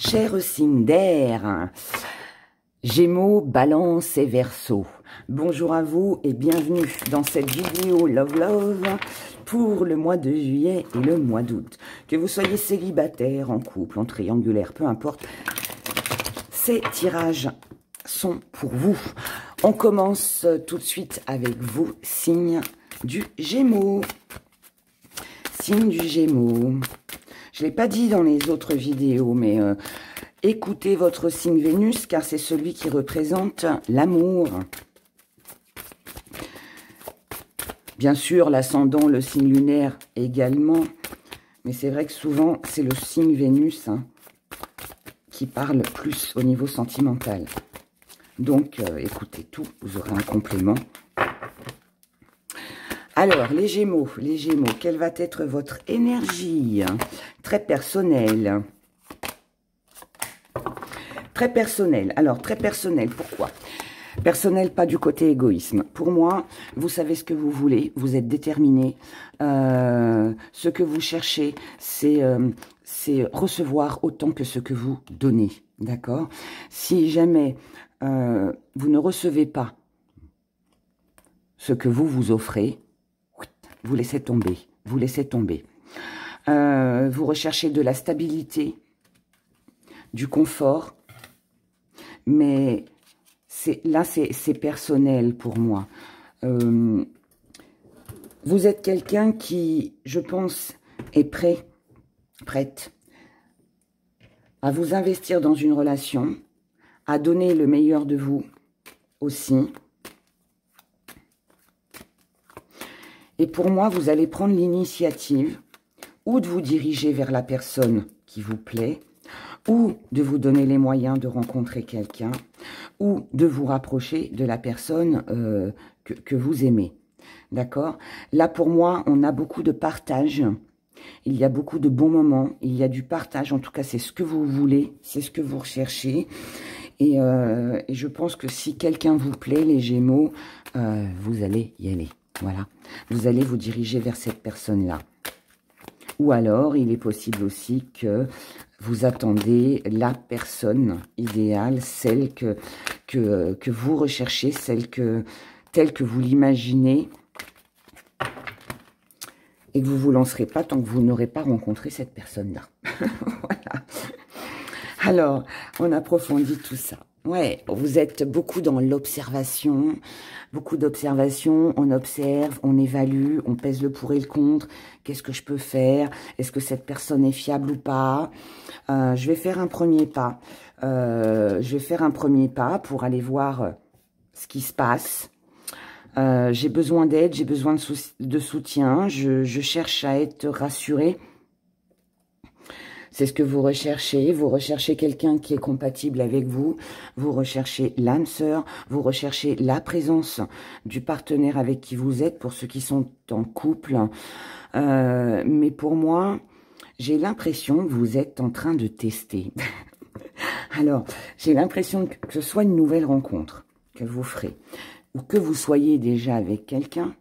Cher signe d'air, Gémeaux, Balance et Verseau. Bonjour à vous et bienvenue dans cette vidéo Love pour le mois de juillet et le mois d'août. Que vous soyez célibataire, en couple, en triangulaire, peu importe, ces tirages sont pour vous. On commence tout de suite avec vous, signe du Gémeaux. Signe du Gémeaux. Je ne l'ai pas dit dans les autres vidéos, mais écoutez votre signe Vénus, car c'est celui qui représente l'amour. Bien sûr, l'ascendant, le signe lunaire également, mais c'est vrai que souvent, c'est le signe Vénus qui parle plus au niveau sentimental. Donc, écoutez tout, vous aurez un complément. Alors, les Gémeaux, quelle va être votre énergie? Très personnelle. Très personnel. Alors, très personnel, pourquoi? Personnel, pas du côté égoïsme. Pour moi, vous savez ce que vous voulez, vous êtes déterminé. Ce que vous cherchez, c'est recevoir autant que ce que vous donnez. D'accord? Si jamais vous ne recevez pas ce que vous vous offrez, vous laissez tomber. Vous laissez tomber. Vous recherchez de la stabilité, du confort, mais là, c'est personnel pour moi. Vous êtes quelqu'un qui, je pense, est prête à vous investir dans une relation, à donner le meilleur de vous aussi. Et pour moi, vous allez prendre l'initiative ou de vous diriger vers la personne qui vous plaît, ou de vous donner les moyens de rencontrer quelqu'un, ou de vous rapprocher de la personne que vous aimez. D'accord? Là, pour moi, on a beaucoup de partage. Il y a beaucoup de bons moments. Il y a du partage. En tout cas, c'est ce que vous voulez. C'est ce que vous recherchez. Et je pense que si quelqu'un vous plaît, les Gémeaux, vous allez y aller. Voilà. Vous allez vous diriger vers cette personne-là. Ou alors, il est possible aussi que vous attendez la personne idéale, celle que vous recherchez, telle que vous l'imaginez, et que vous ne vous lancerez pas tant que vous n'aurez pas rencontré cette personne-là. Voilà. Alors, on approfondit tout ça. Ouais, vous êtes beaucoup dans l'observation, beaucoup d'observation, on observe, on évalue, on pèse le pour et le contre, qu'est-ce que je peux faire, est-ce que cette personne est fiable ou pas, je vais faire un premier pas, pour aller voir ce qui se passe, j'ai besoin d'aide, j'ai besoin de soutien, je cherche à être rassurée. C'est ce que vous recherchez quelqu'un qui est compatible avec vous, vous recherchez l'âme sœur, vous recherchez la présence du partenaire avec qui vous êtes, pour ceux qui sont en couple. Mais pour moi, j'ai l'impression que vous êtes en train de tester. Alors, j'ai l'impression que ce soit une nouvelle rencontre que vous ferez, ou que vous soyez déjà avec quelqu'un,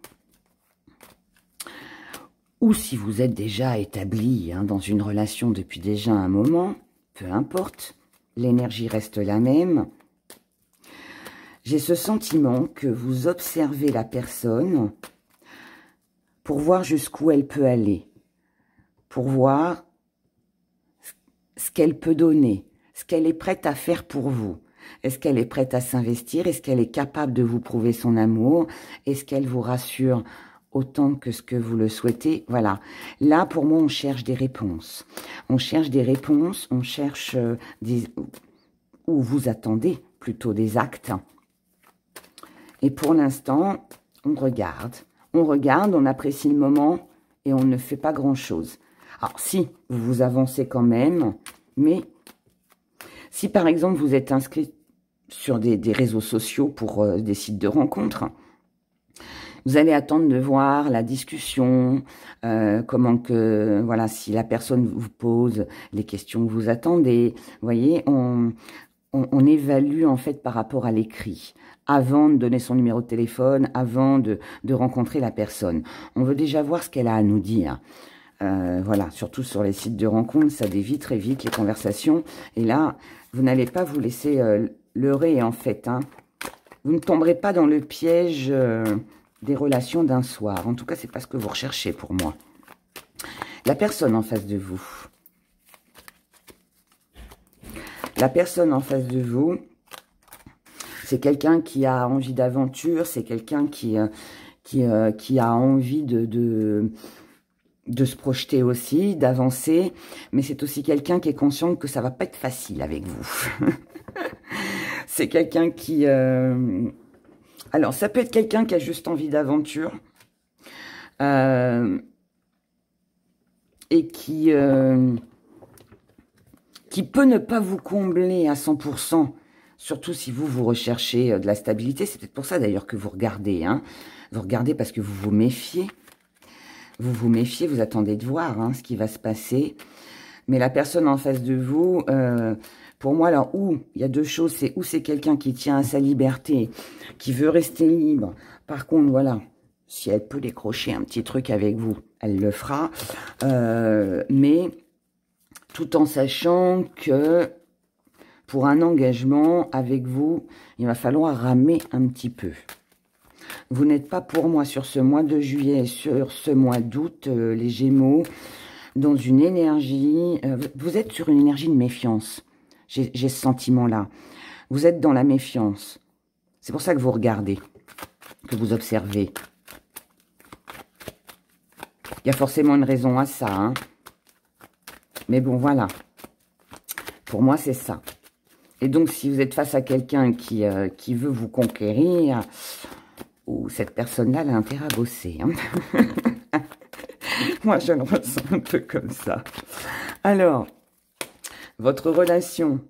ou si vous êtes déjà établi dans une relation depuis déjà un moment, peu importe, l'énergie reste la même. J'ai ce sentiment que vous observez la personne pour voir jusqu'où elle peut aller, pour voir ce qu'elle peut donner, ce qu'elle est prête à faire pour vous. Est-ce qu'elle est prête à s'investir? Est-ce qu'elle est capable de vous prouver son amour? Est-ce qu'elle vous rassure autant que ce que vous le souhaitez? Voilà. Là, pour moi, on cherche des réponses. On cherche des réponses, on cherche ou vous attendez plutôt des actes. Et pour l'instant, on regarde, on apprécie le moment et on ne fait pas grand-chose. Alors, si, vous avancez quand même, mais si, par exemple, vous êtes inscrit sur des réseaux sociaux pour des sites de rencontres, vous allez attendre de voir la discussion, voilà, si la personne vous pose les questions que vous attendez. Vous voyez, on évalue en fait par rapport à l'écrit, avant de donner son numéro de téléphone, avant de rencontrer la personne. On veut déjà voir ce qu'elle a à nous dire. Voilà, surtout sur les sites de rencontres, ça dévie très vite les conversations. Et là, vous n'allez pas vous laisser leurrer, en fait. Hein. Vous ne tomberez pas dans le piège des relations d'un soir. En tout cas, c'est pas ce que vous recherchez pour moi. La personne en face de vous. La personne en face de vous, c'est quelqu'un qui a envie d'aventure, c'est quelqu'un qui a envie de se projeter aussi, d'avancer, mais c'est aussi quelqu'un qui est conscient que ça va pas être facile avec vous. C'est quelqu'un qui... Alors, ça peut être quelqu'un qui a juste envie d'aventure, et qui peut ne pas vous combler à 100%, surtout si vous recherchez de la stabilité. C'est peut-être pour ça d'ailleurs que vous regardez. Hein. Vous regardez parce que vous vous méfiez. Vous vous méfiez, vous attendez de voir ce qui va se passer. Mais la personne en face de vous, pour moi, alors, il y a deux choses. C'est où c'est quelqu'un qui tient à sa liberté, qui veut rester libre. Par contre, voilà, si elle peut décrocher un petit truc avec vous, elle le fera. Mais tout en sachant que pour un engagement avec vous, il va falloir ramer un petit peu. Vous n'êtes pas pour moi sur ce mois de juillet, sur ce mois d'août, les Gémeaux, dans une énergie... vous êtes sur une énergie de méfiance. J'ai ce sentiment-là. Vous êtes dans la méfiance. C'est pour ça que vous regardez, que vous observez. Il y a forcément une raison à ça. Hein. Mais bon, voilà. Pour moi, c'est ça. Et donc, si vous êtes face à quelqu'un qui veut vous conquérir... cette personne-là a intérêt à bosser. Hein. Moi, je le ressens un peu comme ça. Alors, votre relation,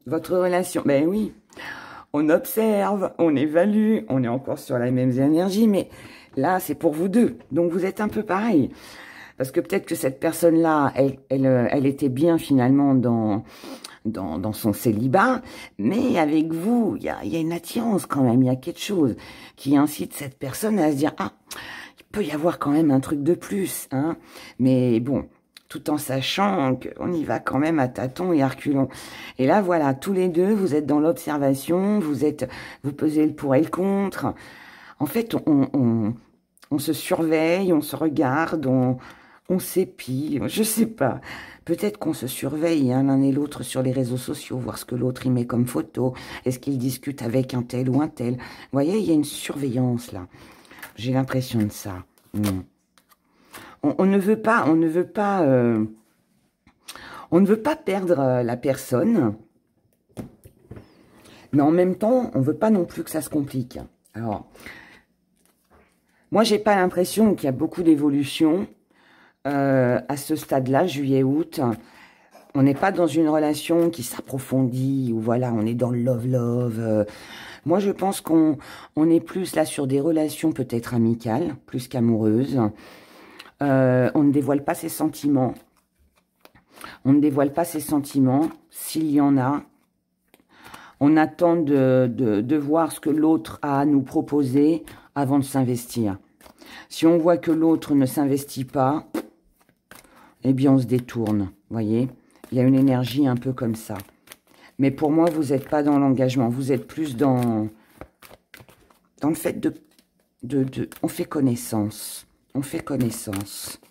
ben oui, on observe, on évalue, on est encore sur la même énergie, mais là, c'est pour vous deux. Donc, vous êtes un peu pareil. Parce que peut-être que cette personne-là, elle était bien finalement dans son célibat, mais avec vous, il y a une attirance quand même, il y a quelque chose qui incite cette personne à se dire « Ah, il peut y avoir quand même un truc de plus. Hein ». Mais bon, tout en sachant qu'on y va quand même à tâtons et à reculons. Et là, voilà, tous les deux, vous êtes dans l'observation, vous pesez le pour et le contre. En fait, on se surveille, on se regarde, on s'épie, je sais pas. Peut-être qu'on se surveille l'un et l'autre sur les réseaux sociaux, voir ce que l'autre y met comme photo. Est-ce qu'il discute avec un tel ou un tel? Vous voyez, il y a une surveillance là. J'ai l'impression de ça. On ne veut pas perdre la personne, mais en même temps, on veut pas non plus que ça se complique. Alors, moi, j'ai pas l'impression qu'il y a beaucoup d'évolution. À ce stade-là, juillet-août, on n'est pas dans une relation qui s'approfondit, ou voilà, on est dans le love-love. Moi, je pense qu'on est plus là sur des relations peut-être amicales, plus qu'amoureuses. On ne dévoile pas ses sentiments. On ne dévoile pas ses sentiments, s'il y en a. On attend de voir ce que l'autre a à nous proposer avant de s'investir. Si on voit que l'autre ne s'investit pas, eh bien, on se détourne, voyez. Il y a une énergie un peu comme ça. Mais pour moi, vous n'êtes pas dans l'engagement. Vous êtes plus dans le fait on fait connaissance. On fait connaissance.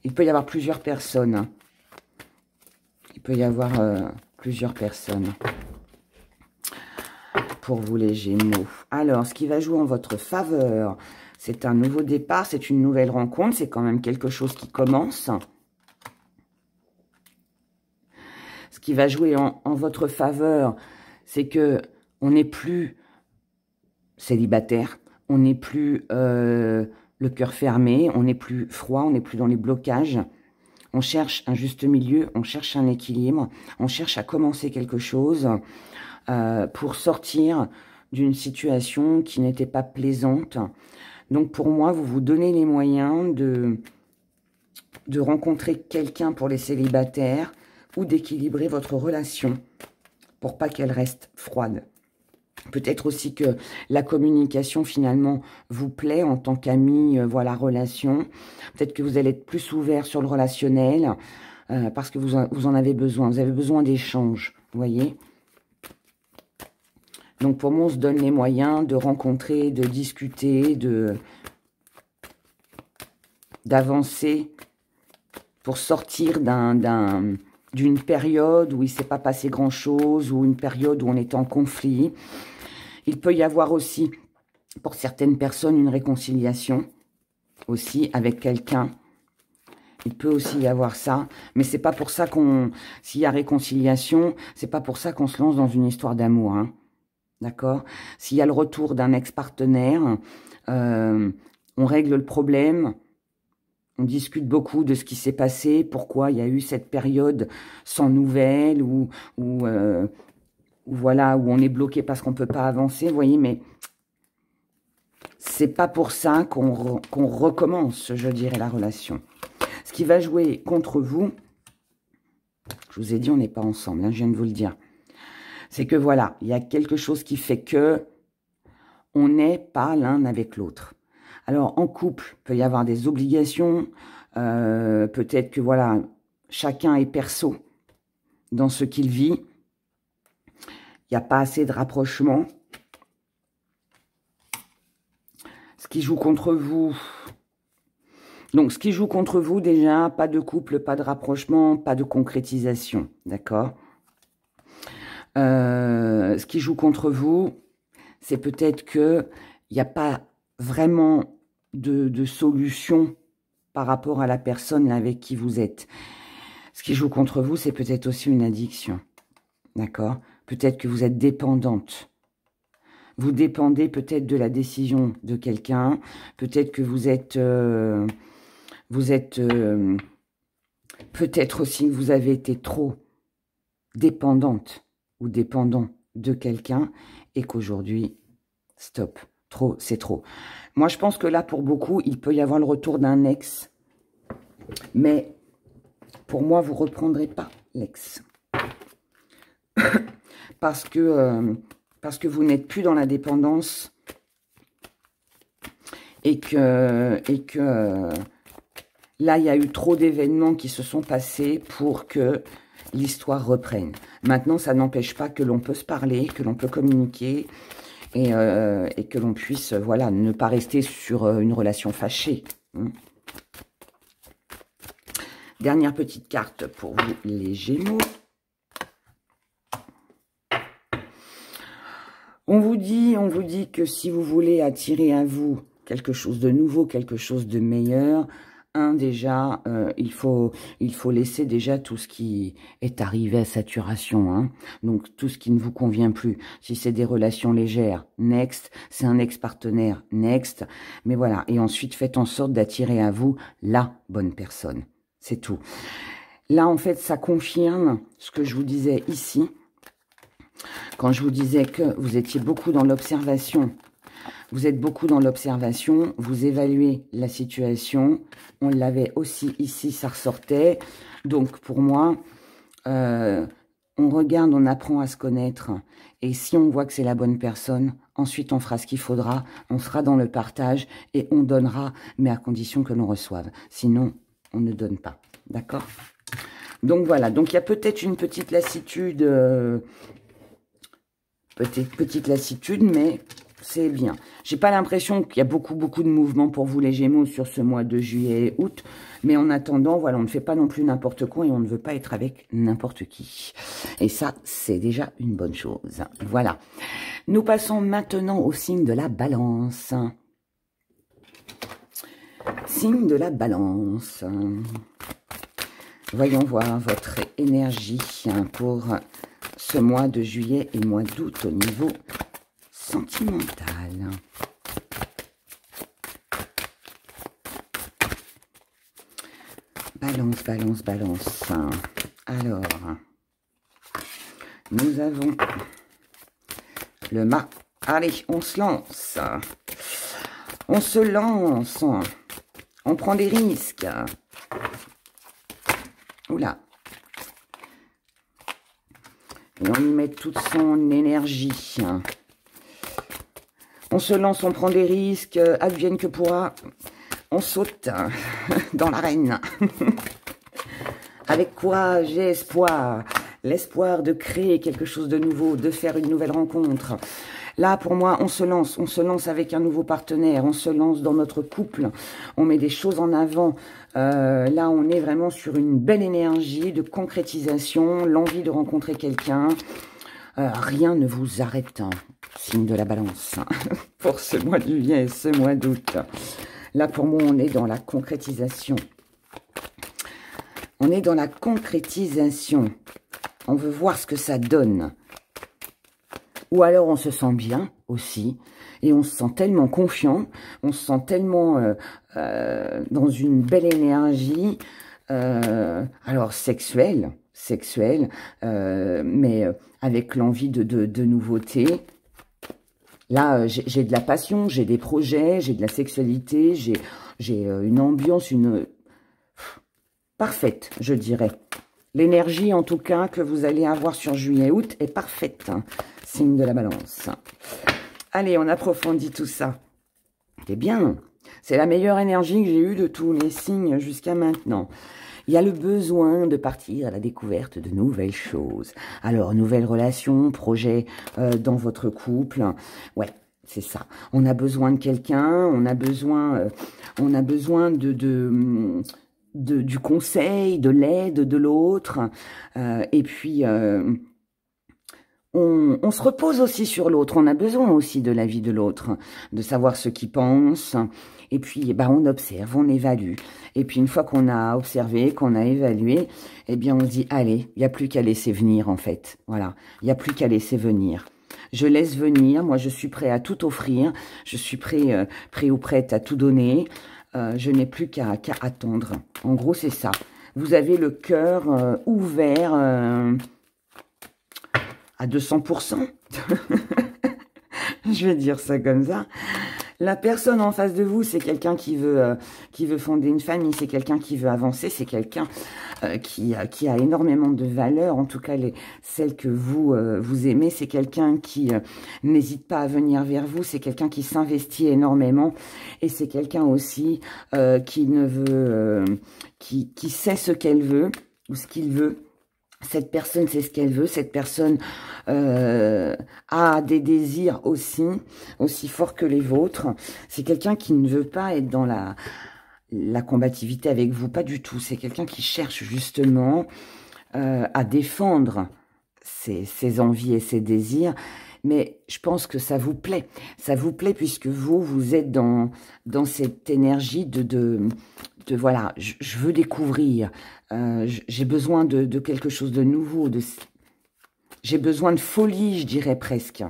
Il peut y avoir plusieurs personnes. Hein. Il peut y avoir plusieurs personnes. Pour vous, les Gémeaux. Alors, ce qui va jouer en votre faveur... C'est un nouveau départ, c'est une nouvelle rencontre, c'est quand même quelque chose qui commence. Ce qui va jouer en votre faveur, c'est que on n'est plus célibataire, on n'est plus le cœur fermé, on n'est plus froid, on n'est plus dans les blocages. On cherche un juste milieu, on cherche un équilibre, on cherche à commencer quelque chose pour sortir d'une situation qui n'était pas plaisante. Donc, pour moi, vous vous donnez les moyens de rencontrer quelqu'un pour les célibataires ou d'équilibrer votre relation pour pas qu'elle reste froide. Peut-être aussi que la communication, finalement, vous plaît en tant qu'ami, voilà, relation. Peut-être que vous allez être plus ouvert sur le relationnel parce que vous en avez besoin. Vous avez besoin d'échanges, vous voyez. Donc, pour moi, on se donne les moyens de rencontrer, de discuter, d'avancer pour sortir d'une période où il ne s'est pas passé grand-chose, ou une période où on est en conflit. Il peut y avoir aussi, pour certaines personnes, une réconciliation aussi avec quelqu'un. Il peut aussi y avoir ça, mais c'est pas pour ça s'il y a réconciliation, c'est pas pour ça qu'on se lance dans une histoire d'amour, hein. D'accord? S'il y a le retour d'un ex-partenaire, on règle le problème, on discute beaucoup de ce qui s'est passé, pourquoi il y a eu cette période sans nouvelles, voilà, où on est bloqué parce qu'on ne peut pas avancer, vous voyez, mais c'est pas pour ça qu'on recommence, je dirais, la relation. Ce qui va jouer contre vous, je vous ai dit, on n'est pas ensemble, hein, je viens de vous le dire, c'est que voilà, il y a quelque chose qui fait que on n'est pas l'un avec l'autre. Alors, en couple, il peut y avoir des obligations, peut-être que voilà, chacun est perso dans ce qu'il vit. Il n'y a pas assez de rapprochement. Ce qui joue contre vous. Donc, ce qui joue contre vous, déjà, pas de couple, pas de rapprochement, pas de concrétisation. D'accord? Ce qui joue contre vous, c'est peut-être qu'il n'y a pas vraiment de solution par rapport à la personne avec qui vous êtes. Ce qui joue contre vous, c'est peut-être aussi une addiction. D'accord? Peut-être que vous êtes dépendante. Vous dépendez peut-être de la décision de quelqu'un. Peut-être que vous êtes peut-être aussi que vous avez été trop dépendante ou dépendant de quelqu'un et qu'aujourd'hui, stop, trop, c'est trop. Moi, je pense que là, pour beaucoup, il peut y avoir le retour d'un ex. Mais pour moi, vous ne reprendrez pas l'ex. parce que vous n'êtes plus dans la dépendance et que là, il y a eu trop d'événements qui se sont passés pour que l'histoire reprenne. Maintenant, ça n'empêche pas que l'on peut se parler, que l'on peut communiquer et que l'on puisse, voilà, ne pas rester sur une relation fâchée. Dernière petite carte pour vous, les Gémeaux. On vous dit que si vous voulez attirer à vous quelque chose de nouveau, quelque chose de meilleur, déjà, il faut laisser déjà tout ce qui est arrivé à saturation, hein. Donc, tout ce qui ne vous convient plus. Si c'est des relations légères, next. C'est un ex-partenaire, next. Mais voilà. Et ensuite, faites en sorte d'attirer à vous la bonne personne. C'est tout. Là, en fait, ça confirme ce que je vous disais ici. Quand je vous disais que vous étiez beaucoup dans l'observation, vous êtes beaucoup dans l'observation, vous évaluez la situation. On l'avait aussi ici, ça ressortait. Donc, pour moi, on regarde, on apprend à se connaître. Et si on voit que c'est la bonne personne, ensuite on fera ce qu'il faudra. On sera dans le partage et on donnera, mais à condition que l'on reçoive. Sinon, on ne donne pas. D'accord? Donc, voilà. Donc, il y a peut-être une petite lassitude... petite lassitude, mais c'est bien. J'ai pas l'impression qu'il y a beaucoup de mouvements pour vous les Gémeaux sur ce mois de juillet et août, mais en attendant, voilà, on ne fait pas non plus n'importe quoi et on ne veut pas être avec n'importe qui. Et ça, c'est déjà une bonne chose. Voilà. Nous passons maintenant au signe de la Balance. Signe de la Balance. Voyons voir votre énergie pour ce mois de juillet et mois d'août au niveau sentimental. Balance, Balance, Balance. Alors, nous avons le mât. Allez, on se lance. On se lance. On prend des risques. Oula. Et on y met toute son énergie. On se lance, on prend des risques, advienne que pourra. On saute dans l'arène. Avec courage et espoir. L'espoir de créer quelque chose de nouveau, de faire une nouvelle rencontre. Là, pour moi, on se lance avec un nouveau partenaire, on se lance dans notre couple, on met des choses en avant. Là, on est vraiment sur une belle énergie de concrétisation, l'envie de rencontrer quelqu'un. Rien ne vous arrête, hein, signe de la balance, hein, pour ce mois de juillet et ce mois d'août. Là, pour moi, on est dans la concrétisation. On est dans la concrétisation. On veut voir ce que ça donne. Ou alors on se sent bien aussi, et on se sent tellement confiant, on se sent tellement dans une belle énergie, alors sexuelle, mais avec l'envie de nouveauté. Là, j'ai de la passion, j'ai des projets, j'ai de la sexualité, j'ai une ambiance, parfaite, je dirais. L'énergie, en tout cas, que vous allez avoir sur juillet-août est parfaite, hein. Signe de la balance. Allez, on approfondit tout ça. C'est bien. C'est la meilleure énergie que j'ai eue de tous les signes jusqu'à maintenant. Il y a le besoin de partir à la découverte de nouvelles choses. Alors, nouvelles relations, projets dans votre couple. Ouais, c'est ça. On a besoin de quelqu'un, on a besoin du conseil, de l'aide de l'autre. Et puis... on se repose aussi sur l'autre, on a besoin aussi de l'avis de l'autre, de savoir ce qu'il pense, et puis on observe, on évalue, et puis une fois qu'on a observé, qu'on a évalué, eh bien on se dit, allez, il n'y a plus qu'à laisser venir en fait, voilà, il n'y a plus qu'à laisser venir. Je laisse venir, moi je suis prêt à tout offrir, je suis prêt ou prête à tout donner, je n'ai plus qu'à attendre, en gros c'est ça. Vous avez le cœur ouvert... à 200%, je vais dire ça comme ça. La personne en face de vous, c'est quelqu'un qui veut fonder une famille, c'est quelqu'un qui veut avancer, c'est quelqu'un qui a énormément de valeur, en tout cas celles que vous aimez, c'est quelqu'un qui n'hésite pas à venir vers vous, c'est quelqu'un qui s'investit énormément, et c'est quelqu'un aussi qui sait ce qu'elle veut, ou ce qu'il veut. Cette personne sait ce qu'elle veut, cette personne a des désirs aussi forts que les vôtres. C'est quelqu'un qui ne veut pas être dans la combativité avec vous, pas du tout. C'est quelqu'un qui cherche justement à défendre ses envies et ses désirs. Mais je pense que ça vous plaît. Ça vous plaît puisque vous êtes dans cette énergie de voilà, je veux découvrir, j'ai besoin de quelque chose de nouveau, j'ai besoin de folie, je dirais presque.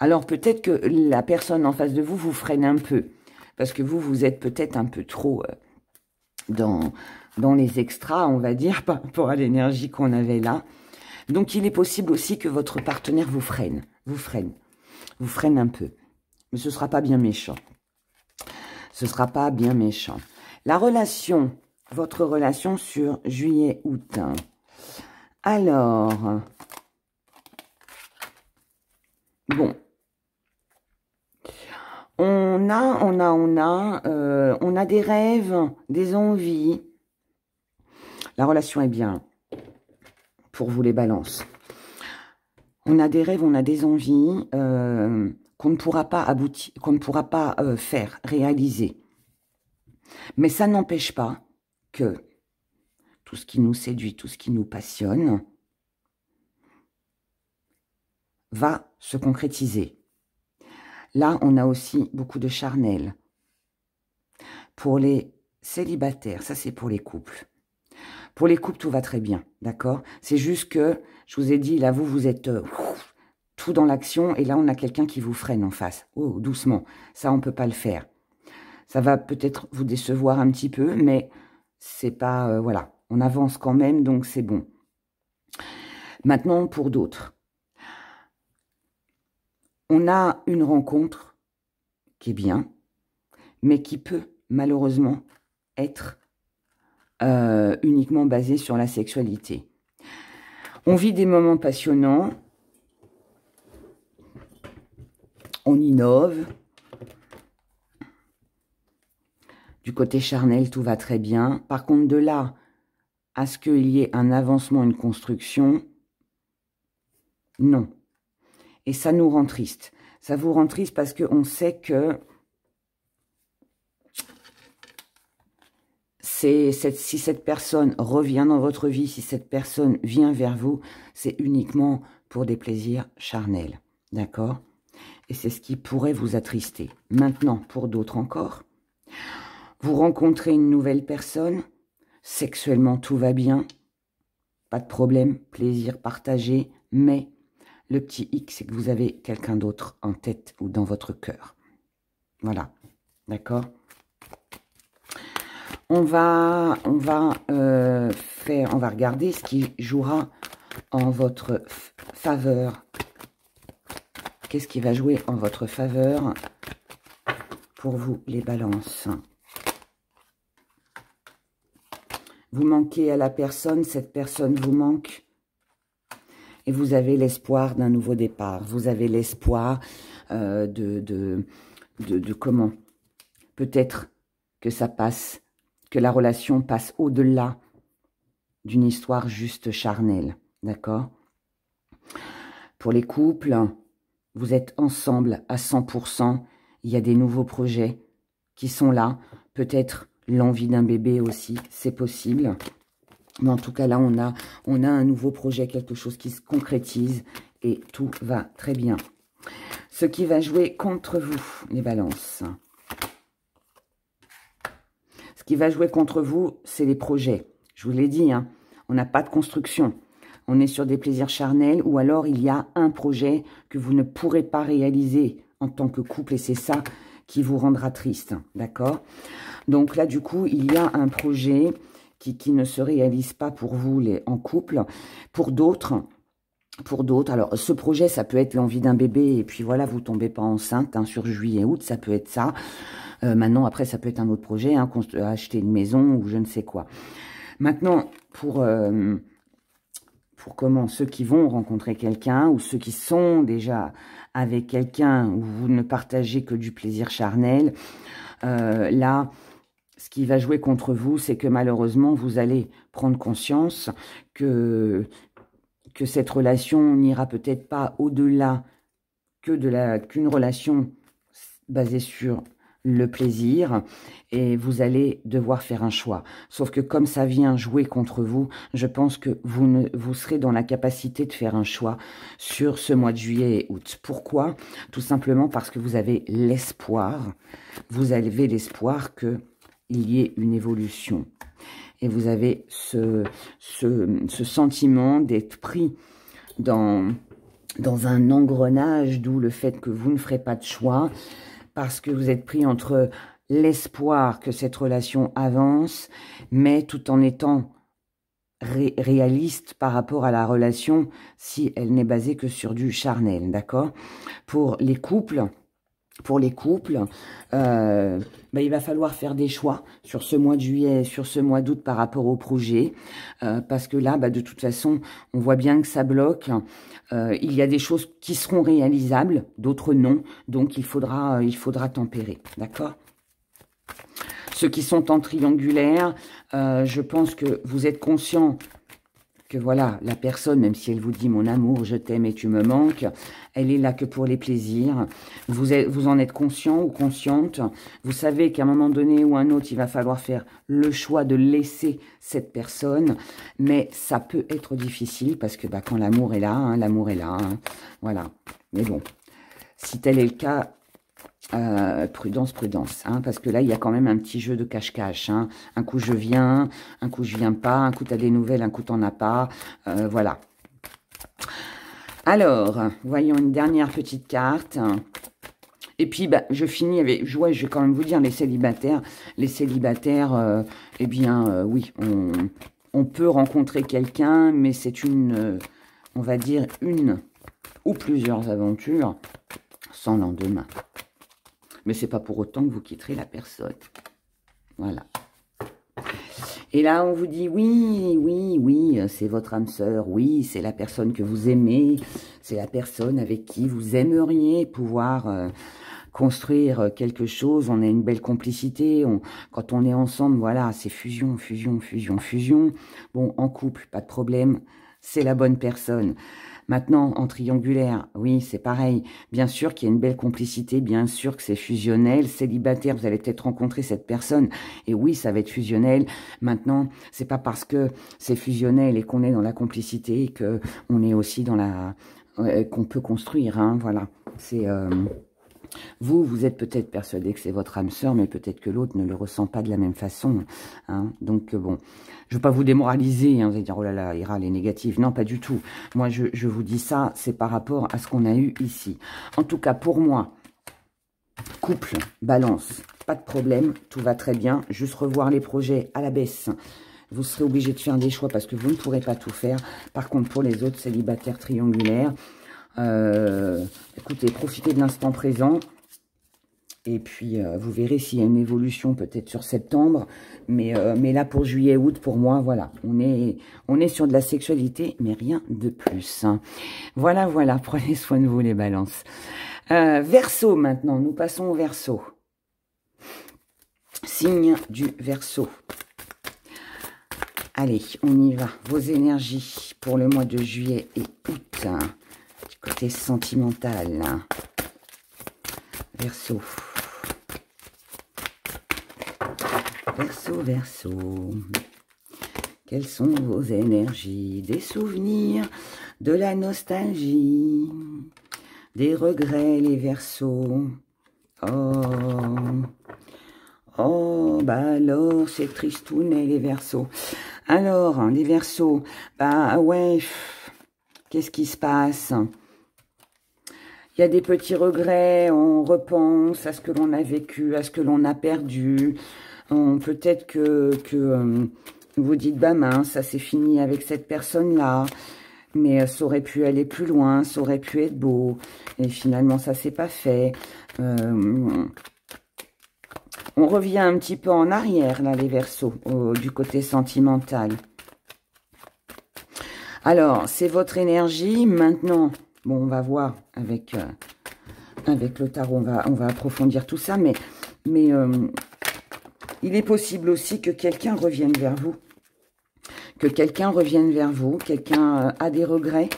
Alors peut-être que la personne en face de vous freine un peu, parce que vous êtes peut-être un peu trop dans les extras, on va dire, par rapport à l'énergie qu'on avait là. Donc il est possible aussi que votre partenaire vous freine un peu. Mais ce ne sera pas bien méchant. Ce ne sera pas bien méchant. La relation, votre relation sur juillet-août. Alors, bon, on a des rêves, des envies. La relation est bien pour vous les balances. On a des rêves, on a des envies qu'on ne pourra pas aboutir, qu'on ne pourra pas faire, réaliser. Mais ça n'empêche pas que tout ce qui nous séduit, tout ce qui nous passionne, va se concrétiser. Là, on a aussi beaucoup de charnel. Pour les célibataires, ça c'est pour les couples. Pour les couples, tout va très bien, d'accord? C'est juste que, je vous ai dit, là, vous êtes tout dans l'action, et là, on a quelqu'un qui vous freine en face. Oh, doucement, ça, on ne peut pas le faire. Ça va peut-être vous décevoir un petit peu, mais c'est pas... voilà, on avance quand même, donc c'est bon. Maintenant, pour d'autres. On a une rencontre qui est bien, mais qui peut, malheureusement, être uniquement basée sur la sexualité. On vit des moments passionnants. on innove. Du côté charnel, tout va très bien. Par contre, de là à ce qu'il y ait un avancement, une construction, non. Et ça nous rend triste. Ça vous rend triste parce qu'on sait que si cette personne revient dans votre vie, si cette personne vient vers vous, c'est uniquement pour des plaisirs charnels. D'accord? Et c'est ce qui pourrait vous attrister. Maintenant, pour d'autres encore, vous rencontrez une nouvelle personne, sexuellement tout va bien, pas de problème, plaisir partagé, mais le petit X, c'est que vous avez quelqu'un d'autre en tête ou dans votre cœur. Voilà, d'accord? On va regarder ce qui jouera en votre faveur. Qu'est-ce qui va jouer en votre faveur pour vous, les balances? Vous manquez à la personne, cette personne vous manque. Et vous avez l'espoir d'un nouveau départ. Vous avez l'espoir de comment? Peut-être que ça passe, que la relation passe au-delà d'une histoire juste charnelle. D'accord? Pour les couples, vous êtes ensemble à 100%. Il y a des nouveaux projets qui sont là. Peut-être l'envie d'un bébé aussi, c'est possible. Mais en tout cas, là, on a un nouveau projet, quelque chose qui se concrétise et tout va très bien. Ce qui va jouer contre vous, les balances. Ce qui va jouer contre vous, c'est les projets. Je vous l'ai dit, hein, on n'a pas de construction. On est sur des plaisirs charnels ou alors il y a un projet que vous ne pourrez pas réaliser en tant que couple et c'est ça qui vous rendra triste, d'accord? Donc là, du coup, il y a un projet qui ne se réalise pas pour vous en couple. Pour d'autres, alors ce projet, ça peut être l'envie d'un bébé et puis voilà, vous tombez pas enceinte hein, sur juillet-août, ça peut être ça. Maintenant, après, ça peut être un autre projet, hein, acheter une maison ou je ne sais quoi. Maintenant, pour ceux qui vont rencontrer quelqu'un ou ceux qui sont déjà avec quelqu'un où vous ne partagez que du plaisir charnel, là, ce qui va jouer contre vous, c'est que malheureusement, vous allez prendre conscience que cette relation n'ira peut-être pas au-delà qu'une relation basée sur le plaisir et vous allez devoir faire un choix. Sauf que comme ça vient jouer contre vous, je pense que vous serez dans la capacité de faire un choix sur ce mois de juillet et août. Pourquoi? Tout simplement parce que vous avez l'espoir, qu'il y ait une évolution. Et vous avez ce sentiment d'être pris dans un engrenage, d'où le fait que vous ne ferez pas de choix, parce que vous êtes pris entre l'espoir que cette relation avance, mais tout en étant réaliste par rapport à la relation si elle n'est basée que sur du charnel, d'accord? Pour les couples, il va falloir faire des choix sur ce mois de juillet, sur ce mois d'août par rapport au projet, parce que là, de toute façon, on voit bien que ça bloque. Il y a des choses qui seront réalisables, d'autres non, donc il faudra tempérer, d'accord? Ceux qui sont en triangulaire, je pense que vous êtes conscients que voilà, la personne, même si elle vous dit « mon amour, je t'aime et tu me manques », elle est là que pour les plaisirs. Vous en êtes conscient ou consciente. Vous savez qu'à un moment donné ou un autre, il va falloir faire le choix de laisser cette personne. Mais ça peut être difficile parce que quand l'amour est là, hein, l'amour est là. Hein, voilà. Mais bon, si tel est le cas, prudence, prudence, hein, parce que là, il y a quand même un petit jeu de cache-cache. Hein. Un coup, je viens, un coup, je viens pas, un coup, tu as des nouvelles, un coup, tu n'en as pas. Voilà. Alors, voyons une dernière petite carte. Et puis, je finis avec... je vais quand même vous dire, les célibataires. Les célibataires, eh bien, oui, on peut rencontrer quelqu'un, mais c'est on va dire, une ou plusieurs aventures sans lendemain. Mais c'est pas pour autant que vous quitterez la personne. Voilà. Et là, on vous dit, oui, oui, oui, c'est votre âme sœur, oui, c'est la personne que vous aimez, c'est la personne avec qui vous aimeriez pouvoir construire quelque chose. On a une belle complicité, quand on est ensemble, voilà, c'est fusion, fusion, fusion, fusion. Bon, en couple, pas de problème, c'est la bonne personne. Maintenant, en triangulaire, oui, c'est pareil. Bien sûr qu'il y a une belle complicité, bien sûr que c'est fusionnel. Célibataire, vous allez peut-être rencontrer cette personne, et oui, ça va être fusionnel. Maintenant, c'est pas parce que c'est fusionnel et qu'on est dans la complicité que on est aussi dans la qu'on peut construire, hein, voilà. C'est vous êtes peut-être persuadé que c'est votre âme sœur, mais peut-être que l'autre ne le ressent pas de la même façon. Hein. Donc, bon, je ne veux pas vous démoraliser, hein, vous allez dire, oh là là, Ira, elle est négative. Non, pas du tout. Moi, je vous dis ça, c'est par rapport à ce qu'on a eu ici. En tout cas, pour moi, couple, balance, pas de problème, tout va très bien. Juste revoir les projets à la baisse. Vous serez obligé de faire des choix parce que vous ne pourrez pas tout faire. Par contre, pour les autres célibataires triangulaires, écoutez, profitez de l'instant présent. Et puis, vous verrez s'il y a une évolution peut-être sur septembre. Mais là, pour juillet, août, pour moi, voilà. On est sur de la sexualité, mais rien de plus. Hein. Voilà, voilà. Prenez soin de vous, les balances. Verseau, maintenant. Nous passons au Verseau. Signe du Verseau. Allez, on y va. Vos énergies pour le mois de juillet et août. Hein. Du côté sentimental. Hein. Verseau. Verseau, Verseau. Quelles sont vos énergies? Des souvenirs, de la nostalgie, des regrets, les Verseaux. Oh, bah alors, c'est tristounet, les Verseaux. Alors, les Verseaux, bah ouais, qu'est-ce qui se passe? Il y a des petits regrets, on repense à ce que l'on a vécu, à ce que l'on a perdu. Peut-être que vous dites, bah mince, ça s'est fini avec cette personne-là. Mais ça aurait pu aller plus loin, ça aurait pu être beau. Et finalement, ça s'est pas fait. On revient un petit peu en arrière, là, les Verseaux, du côté sentimental. Alors, c'est votre énergie. Maintenant, bon, on va voir avec le tarot, on va approfondir tout ça. Mais il est possible aussi que quelqu'un revienne vers vous. Que quelqu'un revienne vers vous. Quelqu'un a des regrets.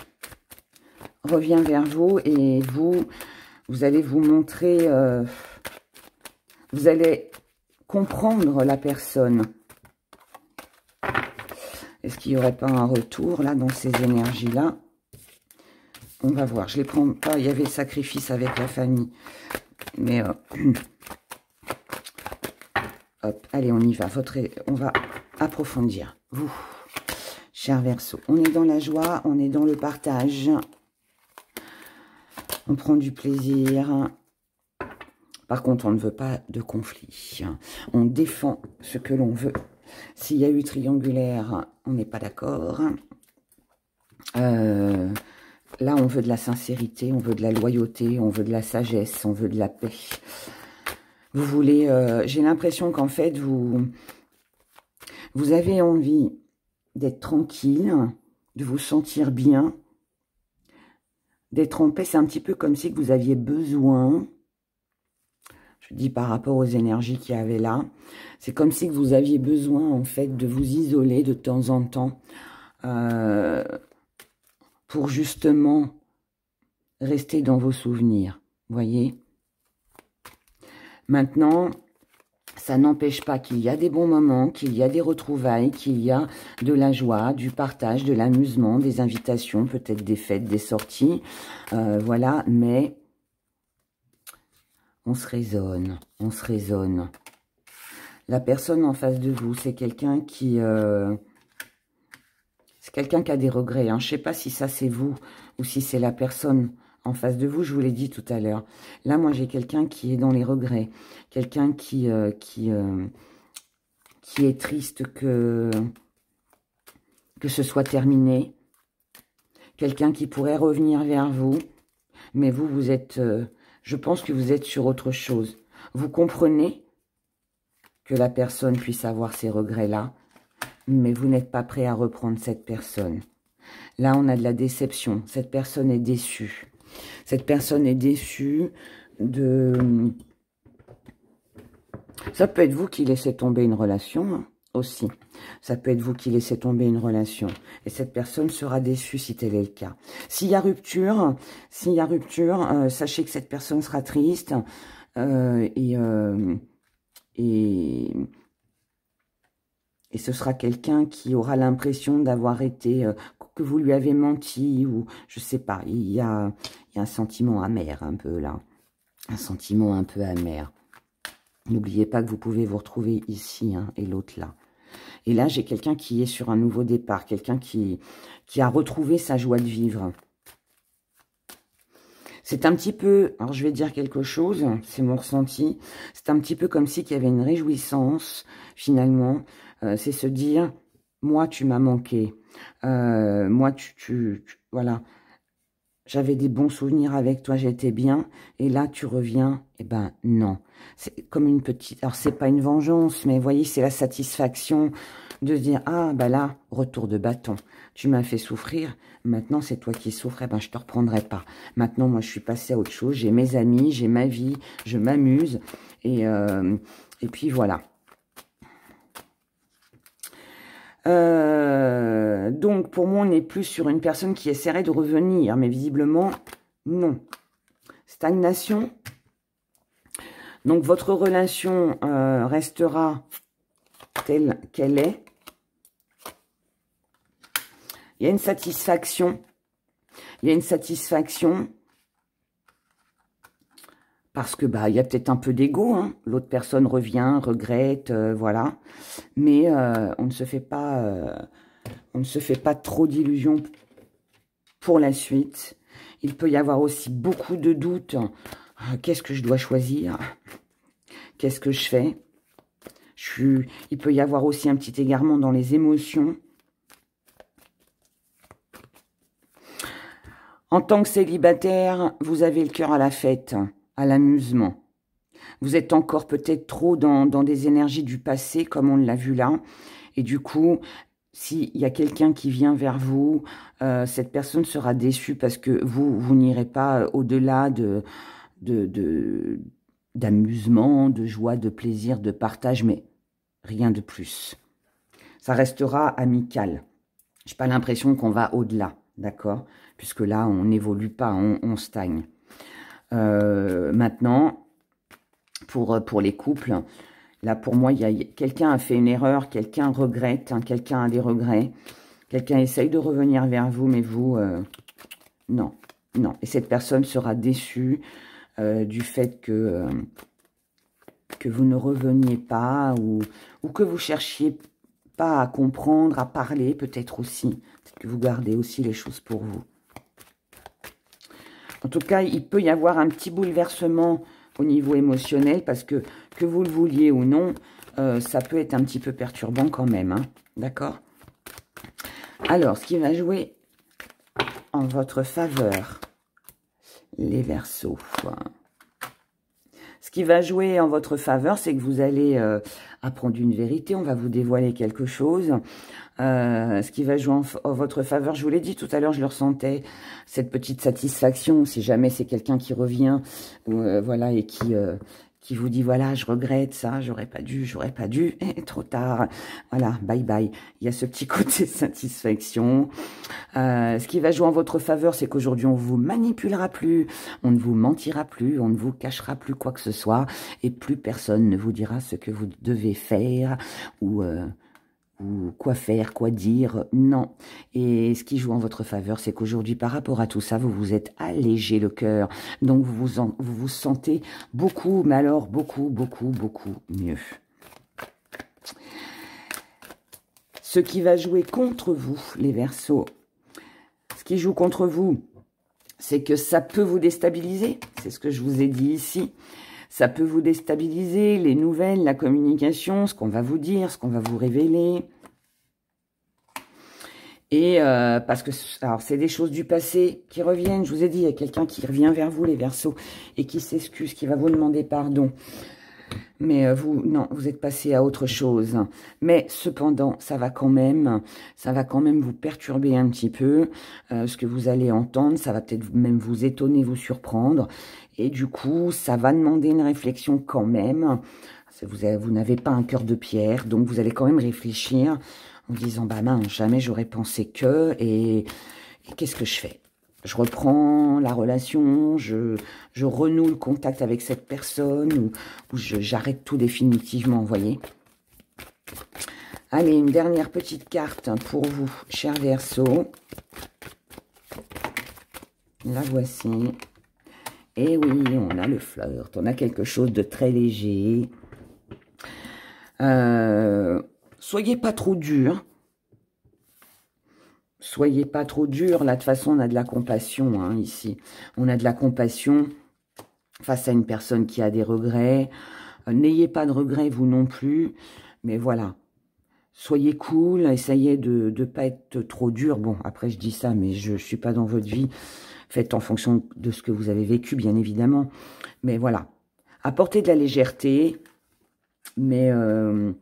Revient vers vous et vous allez vous montrer... vous allez comprendre la personne. Est-ce qu'il n'y aurait pas un retour, là, dans ces énergies-là? On va voir. Je ne les prends pas. Il y avait sacrifice avec la famille. Mais, hop, allez, on y va. On va approfondir. Vous, cher Verseau. On est dans la joie, on est dans le partage. On prend du plaisir. Par contre, on ne veut pas de conflit. On défend ce que l'on veut. S'il y a eu triangulaire, on n'est pas d'accord. Là, on veut de la sincérité, on veut de la loyauté, on veut de la sagesse, on veut de la paix. Vous voulez... j'ai l'impression qu'en fait, vous avez envie d'être tranquille, de vous sentir bien, d'être en paix. C'est un petit peu comme si vous aviez besoin... Je dis par rapport aux énergies qu'il y avait là. C'est comme si vous aviez besoin, en fait, de vous isoler de temps en temps pour justement rester dans vos souvenirs. Voyez? Maintenant, ça n'empêche pas qu'il y a des bons moments, qu'il y a des retrouvailles, qu'il y a de la joie, du partage, de l'amusement, des invitations, peut-être des fêtes, des sorties. Voilà, mais... on se raisonne, on se raisonne. La personne en face de vous, c'est quelqu'un qui... c'est quelqu'un qui a des regrets. Hein. Je ne sais pas si ça c'est vous ou si c'est la personne en face de vous. Je vous l'ai dit tout à l'heure. Là, moi, j'ai quelqu'un qui est dans les regrets. Quelqu'un qui est triste que ce soit terminé. Quelqu'un qui pourrait revenir vers vous. Mais vous êtes... je pense que vous êtes sur autre chose. Vous comprenez que la personne puisse avoir ces regrets-là. mais vous n'êtes pas prêt à reprendre cette personne. Là, on a de la déception. Cette personne est déçue. Cette personne est déçue de... Ça peut être vous qui laissez tomber une relation, hein, aussi. Ça peut être vous qui laissez tomber une relation. Et cette personne sera déçue si tel est le cas. S'il y a rupture, sachez que cette personne sera triste. Et ce sera quelqu'un qui aura l'impression d'avoir été, que vous lui avez menti, ou je sais pas, il y a un sentiment amer un peu là. Un sentiment un peu amer. N'oubliez pas que vous pouvez vous retrouver ici, hein, et l'autre là. Et là, j'ai quelqu'un qui est sur un nouveau départ, quelqu'un qui a retrouvé sa joie de vivre. C'est un petit peu, alors je vais dire quelque chose, c'est mon ressenti, c'est un petit peu comme si il y avait une réjouissance, finalement, c'est se dire, moi tu m'as manqué, moi voilà, j'avais des bons souvenirs avec toi, j'étais bien, et là tu reviens, eh ben non, c'est comme une petite, alors c'est pas une vengeance, mais vous voyez, c'est la satisfaction de se dire, ah bah là, retour de bâton, tu m'as fait souffrir, maintenant c'est toi qui souffres, eh ben je te reprendrai pas. Maintenant moi je suis passée à autre chose, j'ai mes amis, j'ai ma vie, je m'amuse, et puis voilà. Donc pour moi on est plus sur une personne qui essaierait de revenir, mais visiblement non. Stagnation. Donc votre relation restera telle qu'elle est. Il y a une satisfaction. Il y a une satisfaction parce que bah il y a peut-être un peu d'ego. Hein. L'autre personne revient, regrette, voilà. Mais on ne se fait pas trop d'illusions pour la suite. Il peut y avoir aussi beaucoup de doutes. Qu'est-ce que je dois choisir? Qu'est-ce que je fais? Il peut y avoir aussi un petit égarement dans les émotions. En tant que célibataire, vous avez le cœur à la fête, à l'amusement. Vous êtes encore peut-être trop dans des énergies du passé, comme on l'a vu là. Et du coup, s'il y a quelqu'un qui vient vers vous, cette personne sera déçue parce que vous n'irez pas au-delà d'amusement, de joie, de plaisir, de partage, mais rien de plus. Ça restera amical. Je n'ai pas l'impression qu'on va au-delà, d'accord? Puisque là, on n'évolue pas, on stagne. Maintenant, pour les couples, là, pour moi, quelqu'un a fait une erreur, quelqu'un regrette, hein, quelqu'un a des regrets, quelqu'un essaye de revenir vers vous, mais vous, non, non. Et cette personne sera déçue du fait que vous ne reveniez pas ou que vous cherchiez pas à comprendre, à parler, peut-être aussi. Peut-être que vous gardez aussi les choses pour vous. En tout cas, il peut y avoir un petit bouleversement au niveau émotionnel parce que vous le vouliez ou non, ça peut être un petit peu perturbant quand même. Hein, d'accord? Alors, ce qui va jouer en votre faveur, les Verseaux. Ce qui va jouer en votre faveur, c'est que vous allez apprendre une vérité, on va vous dévoiler quelque chose. Ce qui va jouer en votre faveur, je vous l'ai dit tout à l'heure, je le ressentais, cette petite satisfaction, si jamais c'est quelqu'un qui revient, voilà, et qui vous dit, voilà, je regrette ça, j'aurais pas dû, trop tard, voilà, bye bye. Il y a ce petit côté satisfaction. Ce qui va jouer en votre faveur, c'est qu'aujourd'hui, on vous manipulera plus, on ne vous mentira plus, on ne vous cachera plus quoi que ce soit, et plus personne ne vous dira ce que vous devez faire, ou quoi faire, quoi dire, non. Et ce qui joue en votre faveur, c'est qu'aujourd'hui, par rapport à tout ça, vous vous êtes allégé le cœur. Donc, vous vous sentez beaucoup, mais alors beaucoup, beaucoup, beaucoup mieux. Ce qui va jouer contre vous, les Verseaux, ce qui joue contre vous, c'est que ça peut vous déstabiliser. C'est ce que je vous ai dit ici. Ça peut vous déstabiliser, les nouvelles, la communication, ce qu'on va vous dire, ce qu'on va vous révéler. Et parce que, alors c'est des choses du passé qui reviennent. Je vous ai dit, il y a quelqu'un qui revient vers vous, les Verseaux, et qui s'excuse, qui va vous demander pardon. Mais vous, non, vous êtes passé à autre chose. Mais cependant, ça va quand même vous perturber un petit peu. Ce que vous allez entendre, ça va peut-être même vous étonner, vous surprendre. Et du coup, ça va demander une réflexion quand même. Vous n'avez pas un cœur de pierre, donc vous allez quand même réfléchir en disant, bah mince, jamais j'aurais pensé que, et qu'est-ce que je fais? Je reprends la relation, je renoue le contact avec cette personne ou j'arrête tout définitivement, vous voyez. Allez, une dernière petite carte pour vous, cher Verseau. La voici. Et oui, on a le flirt, on a quelque chose de très léger. Soyez pas trop dur. Soyez pas trop dur. Là, de toute façon, on a de la compassion, hein, ici. On a de la compassion face à une personne qui a des regrets. N'ayez pas de regrets, vous non plus. Mais voilà. Soyez cool. Essayez de ne pas être trop dur. Bon, après, je dis ça, mais je ne suis pas dans votre vie. Faites en fonction de ce que vous avez vécu, bien évidemment. Mais voilà. Apportez de la légèreté. Mais ne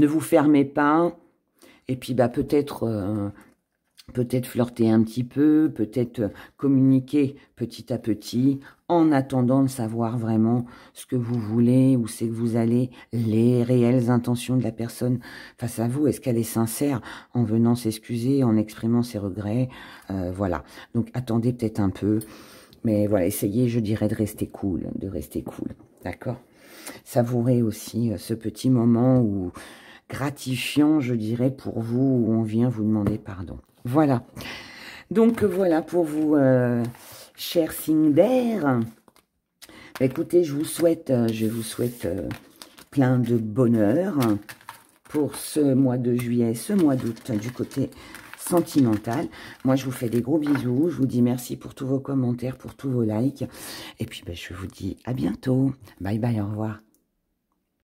vous fermez pas. Et puis, bah, peut-être flirter un petit peu, peut-être communiquer petit à petit, en attendant de savoir vraiment ce que vous voulez, où c'est que vous allez, les réelles intentions de la personne face à vous. Est-ce qu'elle est sincère en venant s'excuser, en exprimant ses regrets? Voilà. Donc, attendez peut-être un peu. Mais voilà, essayez, je dirais, de rester cool. D'accord? Savourez aussi ce petit moment où gratifiant, je dirais, pour vous, où on vient vous demander pardon. Voilà. Donc, voilà pour vous, chers signes d'air. Écoutez, je vous souhaite plein de bonheur pour ce mois de juillet, ce mois d'août, du côté sentimental. Moi, je vous fais des gros bisous. Je vous dis merci pour tous vos commentaires, pour tous vos likes. Et puis, ben, je vous dis à bientôt. Bye bye, au revoir.